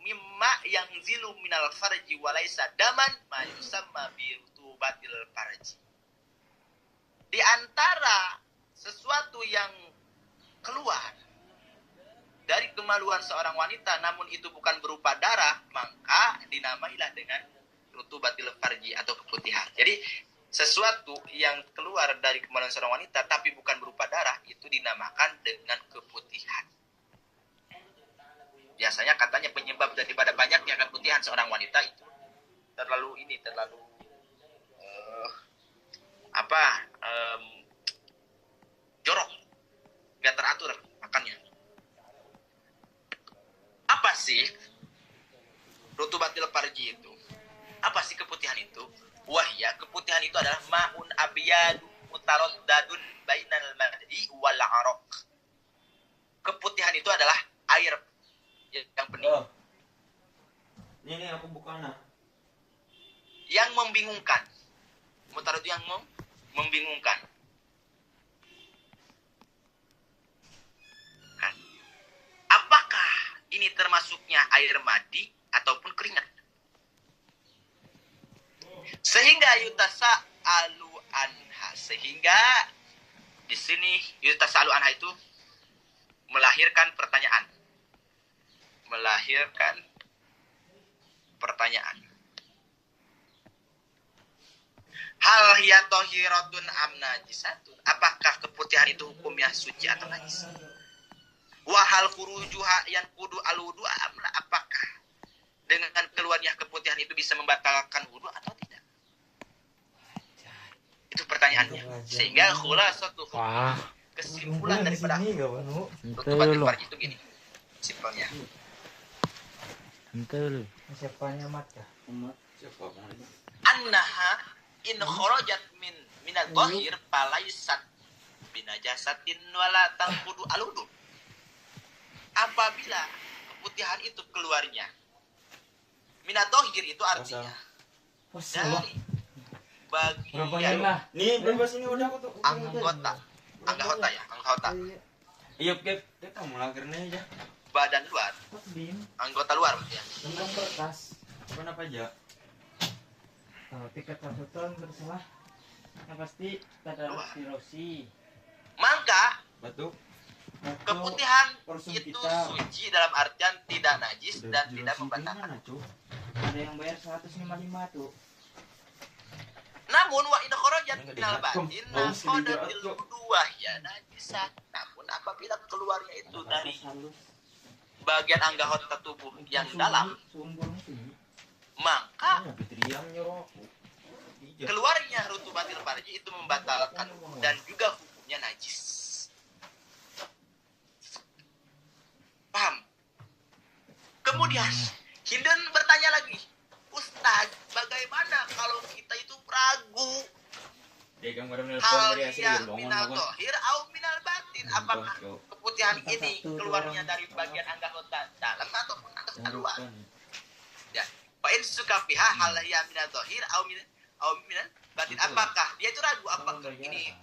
mimma yang zilu minal farji walaysa daman ma yusamma bi rutubatil farji. Di antara sesuatu yang keluar dari kemaluan seorang wanita namun itu bukan berupa darah, maka dinamailah dengan rutubatil farji atau keputihan. Jadi sesuatu yang keluar dari kemaluan seorang wanita tapi bukan berupa darah itu dinamakan dengan keputihan. Biasanya katanya penyebab daripada banyaknya keputihan seorang wanita itu terlalu jorok, nggak teratur makannya. Apa sih rutubatil farji itu? Apa sih keputihan itu? Wahya, keputihan itu adalah ma'un abyadu mutaraddadun bainal madhi wal araq. Keputihan itu adalah air yang bening. Ini aku buka nah. Yang membingungkan. Mutaraddad yang membingungkan. Kan? Apakah ini termasuknya air madi ataupun keringat? Sehingga yutasa'alu anha. Sehingga di sini yutasa'alu anha itu melahirkan pertanyaan. Hal hiya tahiratun am najisatun? Apakah keputihan itu hukumnya suci atau najis? Wa hal khurujuha yanqudu al-wudu amla? Apakah dengan keluarnya keputihan itu bisa membatalkan wudu atau tidak? Itu pertanyaannya. Sehingga khulasatu kesimpulan daripada rutubatil farji itu gini. Simpelnya. Entul. Siapanya mata? Siapa namanya? Annaha in kharajat min adh-dhahir falaysat binajasatin wala tanqudu al-wudu. Apabila keputihan itu keluarnya min adh-dhahir itu artinya dari bagian Nih, bebas ini udah aku tuh. anggota Iya, Kep. Kamu lahirnya aja. badan luar, anggota luar ya. tentang kertas Kenapa aja? tiket pasukan bersalah yang pasti ada rosi Maka Batu. keputihan Konsum itu kita. suci dalam artian tidak najis dan tidak membatalkan. ada yang bayar 155 tuh. Namun wa in kharajat Enggak minal dihakum. batin Oh, naqadatil wudu'ah ya najisah. Namun apabila keluarnya itu dari bagian anggota tubuh yang dalam, maka keluarnya rutubatil farji itu membatalkan dan juga hukumnya najis. Paham? Kemudian Hindan bertanya lagi, Ustaz, bagaimana kalau kita itu ragu Dia kan baru hal ya minal tohir au minal batin? Apakah keputihan ini keluarnya dari bagian anggota dalam ataupun anggota luar? Ya, Fa'in suka pihak hal ya minal tohir au minal batin. Apakah dia itu ragu apakah ini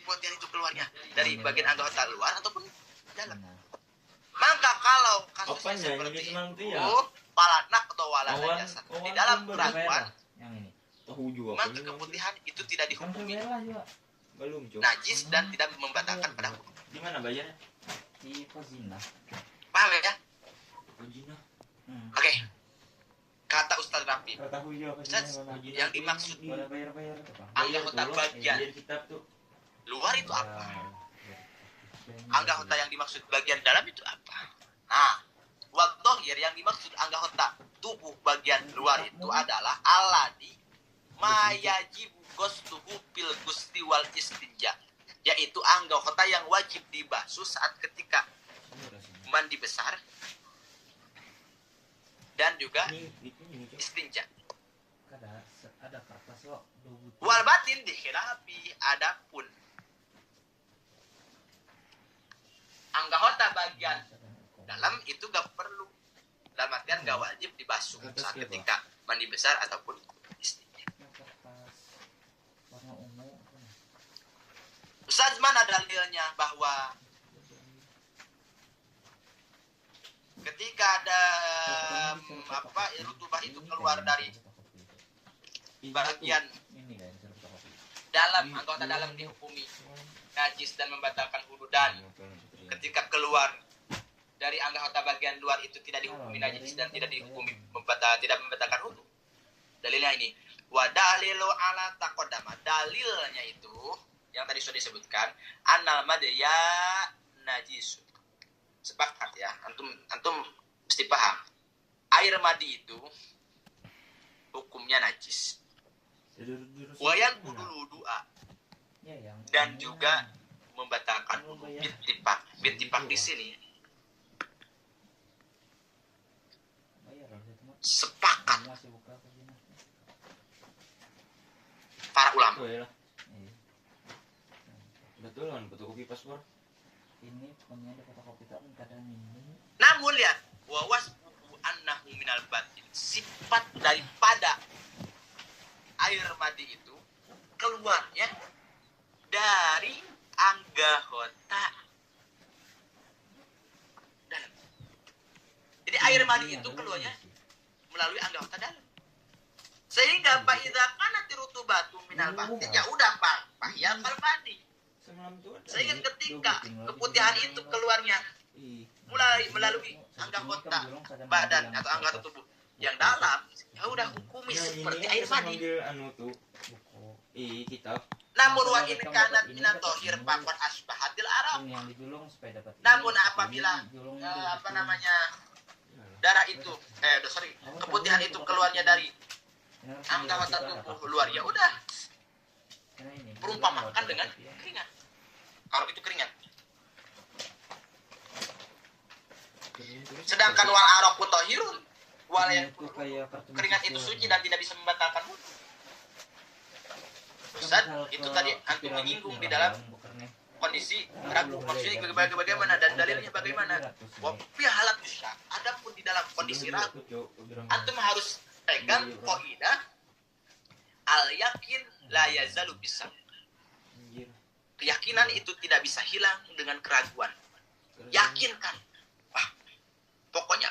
keputihan itu keluarnya dari bagian anggota luar ataupun dalam? Maka kalau kasusnya seperti itu, palanak atau walana jasad di dalam keraguan, maka keputihan itu tidak dihukumi Belum, Cuk. najis dan tidak membatalkan pada hukum. Di mana bayarnya? Di Pozina. Paham ya? Ojina. Oke. Kata Ustaz Rafi, Tahu ya Ustaz, yang dimaksud bayar anggota bagian kitab tuh. luar itu apa? Anggota yang dimaksud bagian dalam itu apa? Nah, wadhahir yang dimaksud anggota tubuh bagian luar itu adalah alladhi ma yajibu ghusluhu fil ghusli wal istinja, yaitu anggota yang wajib dibasuh saat ketika mandi besar dan juga istinja. Ada kertas kok. Wal batin dikhilafi, adapun anggota bagian dalam itu gak perlu, dalam artian gak wajib dibasuh saat ketika mandi besar ataupun istinja. Ustaz, mana dalilnya bahwa ketika ada rutubah itu keluar dari bagian Ini kan suruh fotokopi. dalam anggota dalam dihukumi najis dan membatalkan wudu, dan ketika keluar dari anggota bagian luar itu tidak dihukumi najis dan tidak dihukumi tidak membatalkan wudu. Dalilnya ini, wa dalilu ala taqaddama, dalilnya itu yang tadi sudah disebutkan, annal madya najis. Sepakat ya, antum mesti paham. Air madi itu hukumnya najis. Wayang wudu'a Ya, yang dan juga membatalkan wudu. Bittifaq di sini bayar harusnya teman. sepakat Masih buka apa sih? para ulama. Iya lah. Iya. Betul kan, fotokopi paspor. Ini pokoknya ada fotokopi tak kadang ini. Namun lihat, wa wasbuhu annahu minal batin, sifat daripada air madi itu keluarnya dari anggota dalam. Jadi air madi itu keluarnya melalui anggota dalam. Sehingga fa idza kanat rutubatu minal batin, ya udah Pak, fahiyal kal madi. Semalam tuh ada. Sehingga ketika keputihan itu keluarnya mulai melalui anggota badan atau anggota tubuh yang dalam, ya udah hukumi seperti air madi. Anu tuh. Kitab. Namun wa in kanat minat tohir pakon asbahatil arab. Ini yang dijulung supaya dapat. Namun apabila darah itu keputihan itu keluarnya dari anggota tubuh luar, ya udah perumpamakan dengan keringat. Kalau itu keringat. Sedangkan wal araku tohirun, wal yang keringat itu suci dan tidak bisa membatalkan wudu. Ustaz, itu tadi antum menyinggung di dalam kondisi ragu, maksudnya bagaimana dan dalilnya bagaimana. Wa halat bisa. Adapun di dalam kondisi ragu, antum harus pegang kaidah al yakin la yazalu bisa. Keyakinan itu tidak bisa hilang dengan keraguan. Yakinkan. Wah, pokoknya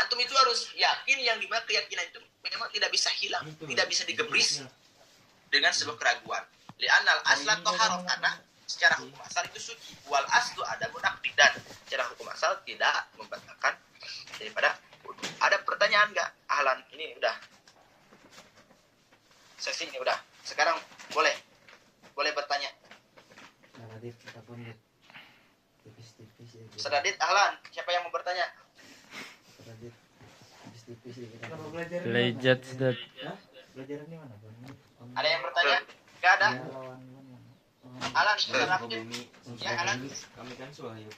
antum itu harus yakin, yang dimana keyakinan itu memang tidak bisa hilang, tidak bisa digebris dengan sebuah keraguan. Li'anal asla toharoh, karena secara hukum asal itu suci. Wal aslu ada munakdi, dan secara hukum asal tidak membatalkan daripada wudu. Ada pertanyaan nggak? Ahlan, ini udah sesi ini udah. Sekarang boleh bertanya. Radit ataupun tipis-tipis ya. Sedadit, ahlan, siapa yang mau bertanya? Radit tipis-tipis ya. Kalau belajar Lejat sudah. Belajar di mana, Bang? Ada yang bertanya? Nggak ada? Ya, lawan mana? Alan, Setelah Sedadit. bumi, Ya, Alan. kami kan suahyu.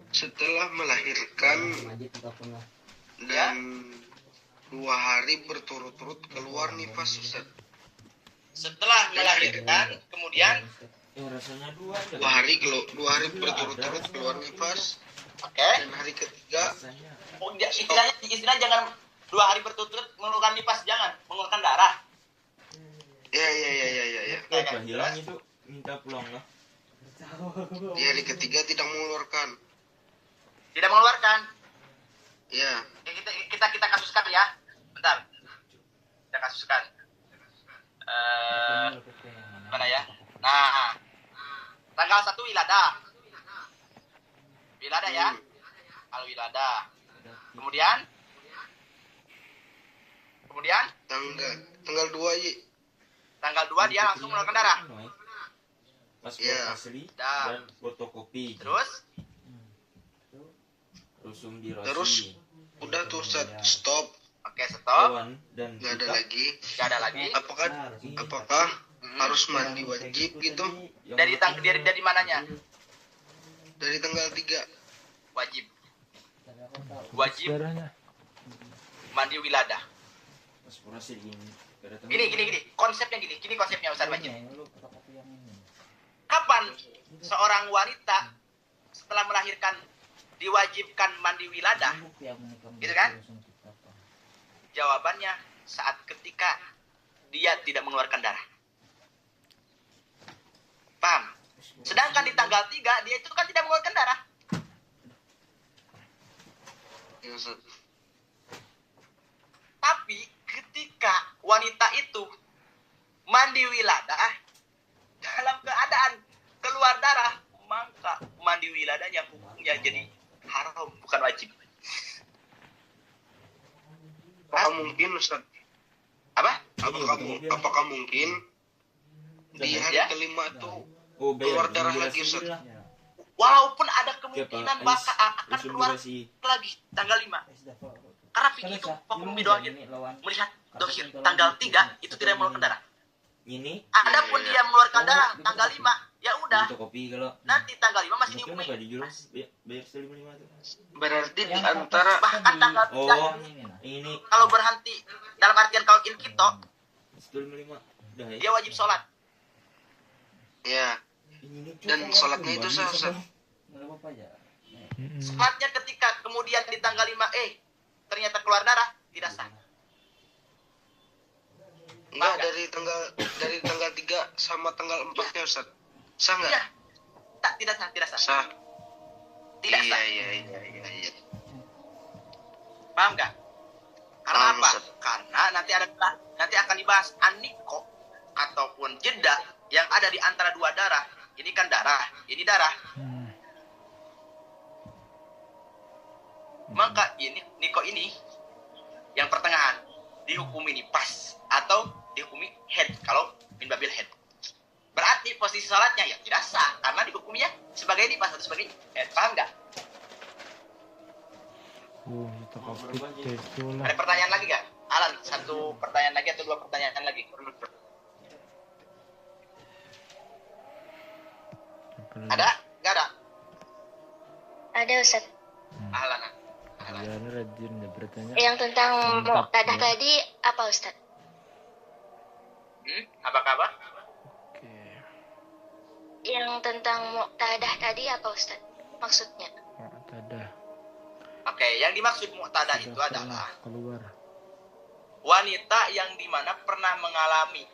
Setelah melahirkan Majid ataupun lah. dan 2 hari berturut-turut keluar nifas, Ustaz. Setelah melahirkan, kemudian, Rasanya 2 2 hari berturut-turut keluar nifas, oke. dan hari ketiga Rasanya. Oh, istilahnya jangan 2 hari berturut-turut mengeluarkan nifas, jangan mengeluarkan darah. ya. Apa hilang itu minta pulang lah. Di hari ketiga tidak mengeluarkan. Tidak mengeluarkan. Ya, Ya, kita kasuskan ya. Bentar. Kita kasuskan. Mana ya? Nah, tanggal 1 Wilada. Wilada ya. Kalau Wilada. Kemudian tanggal 2 Yi. tanggal 2 dia langsung mengeluarkan darah. Paspor Iya. asli Dah. dan fotokopi. Terus Rusum di Terus udah tuh Ustaz, stop, oke, stop. Kawan dan nggak ada kita lagi. Gak ada lagi. Apakah harus mandi wajib gitu? yang Dari mananya? Dari tanggal 3. Wajib. Wajib Darahnya. mandi Wilada. paspor asli ini. Gini. Konsepnya gini. Gini konsepnya Ustaz Majid. Lu fotokopi yang ini. Kapan seorang wanita setelah melahirkan diwajibkan mandi Wilada? Bukti yang menikah Gitu kan? langsung kita apa? Jawabannya saat ketika dia tidak mengeluarkan darah. Paham? Sedangkan di tanggal 3 dia itu kan tidak mengeluarkan darah. Ya, Ustaz. haram, bukan wajib. Apakah mungkin Ustaz? Apa? Apakah mungkin di hari Ya. kelima tuh Oh, keluar bayar darah lagi durasi Ustaz? lah. Ya. Walaupun ada Siapa? kemungkinan bakal akan Usul keluar durasi. lagi tanggal 5. Karena fikih itu hukum bidohir melihat dohir tanggal 3 itu tidak mengeluarkan darah. Ini Adapun dia mengeluarkan darah tanggal 5, ya udah. di kopi kalau Nanti tanggal 5 masih mungkin apa dihukumi. dijual bayar 155 tuh. Berarti di Yang antara Bahkan tanggal 3 Oh, ini nah. ini kalau berhenti dalam artian kalau kita 155. Dah ya. dia wajib sholat. ya, Ini dan sholatnya itu sah Ustaz. Nggak apa-apa ya. Sholatnya ketika kemudian di tanggal 5 ternyata keluar darah tidak sah. Enggak, dari tanggal 3 sama tanggal 4-nya Ustaz. Sah enggak? Iya. Tidak sah. Sah. Tidak sah. Iya. Paham nggak? Karena Paham, apa? Ustaz. Karena nanti akan dibahas aniko ataupun jeda yang ada di antara dua darah. Ini kan darah, ini darah. Maka ini niko ini yang pertengahan dihukumi nifas atau dihukumi head kalau min babil head. Berarti posisi salatnya ya tidak sah karena dihukumnya sebagai nifas atau sebagai head. Paham nggak? Ada pertanyaan lagi nggak? Alan, satu pertanyaan lagi atau dua pertanyaan lagi? Ada? Nggak ada? Ada Ustaz. Alan. Rajin bertanya. Yang tentang Mantap, muqtadah ya. tadi apa Ustaz? Apa kabar? Oke. Yang tentang muqtadah tadi apa Ustaz? Maksudnya? Mu'tadah. Oke, yang dimaksud mu'tadah itu Sudah adalah pernah keluar. wanita yang dimana pernah mengalami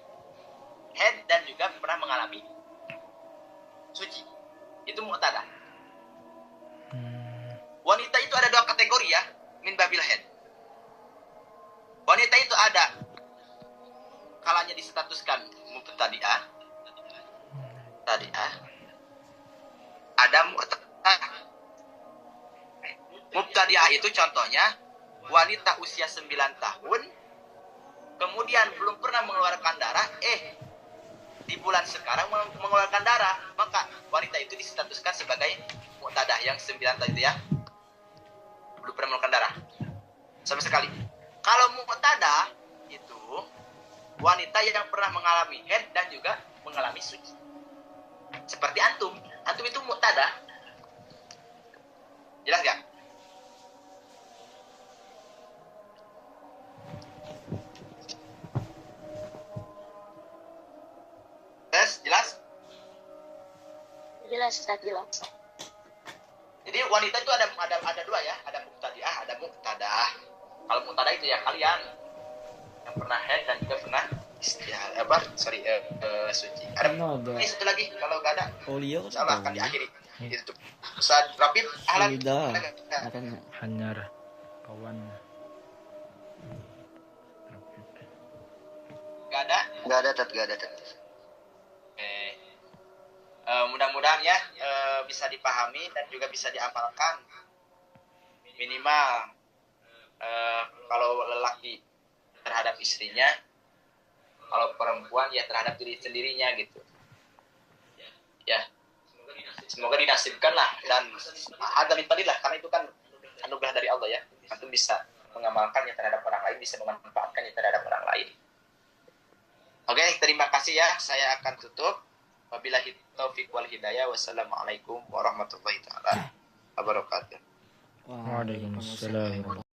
head dan juga pernah mengalami suci. Itu mu'tadah. Wanita itu ada dua kategori ya, min babil head. Wanita itu ada kalanya distatuskan mubtadi'ah. Ada mu'tadah. Mubtadi'ah itu contohnya wanita usia 9 tahun kemudian belum pernah mengeluarkan darah, di bulan sekarang mengeluarkan darah, maka wanita itu distatuskan sebagai mu'tadah yang 9 tahun itu ya. Belum pernah mengeluarkan darah sama sekali. Kalau mu'tadah itu wanita yang pernah mengalami haid dan juga mengalami suci. Seperti antum itu mu'tadah. Jelas nggak? Jelas? Jelas Ustaz, jelas. Jadi wanita itu ada dua ya, ada muqtadi'ah, ada muqtadah. Kalau muqtadah itu ya kalian yang pernah haid dan juga pernah suci. Ada ini satu lagi kalau nggak ada, Olio insyaallah akan diakhiri. Itu Ustaz Rabib, ahlan. Katanya hanyar kawan. Nggak ada. Enggak ada, Tat. Mudah-mudahan ya bisa dipahami dan juga bisa diamalkan. Minimal kalau lelaki terhadap istrinya, kalau perempuan ya terhadap diri sendirinya gitu. Ya, semoga dinasibkan lah dan ada lah karena itu kan anugerah dari Allah ya. Antum bisa mengamalkannya terhadap orang lain, bisa memanfaatkannya terhadap orang lain. Oke, terima kasih ya. Saya akan tutup. Wabillahi taufiq wal hidayah. Wassalamualaikum warahmatullahi taala wabarakatuh. Waalaikumsalam.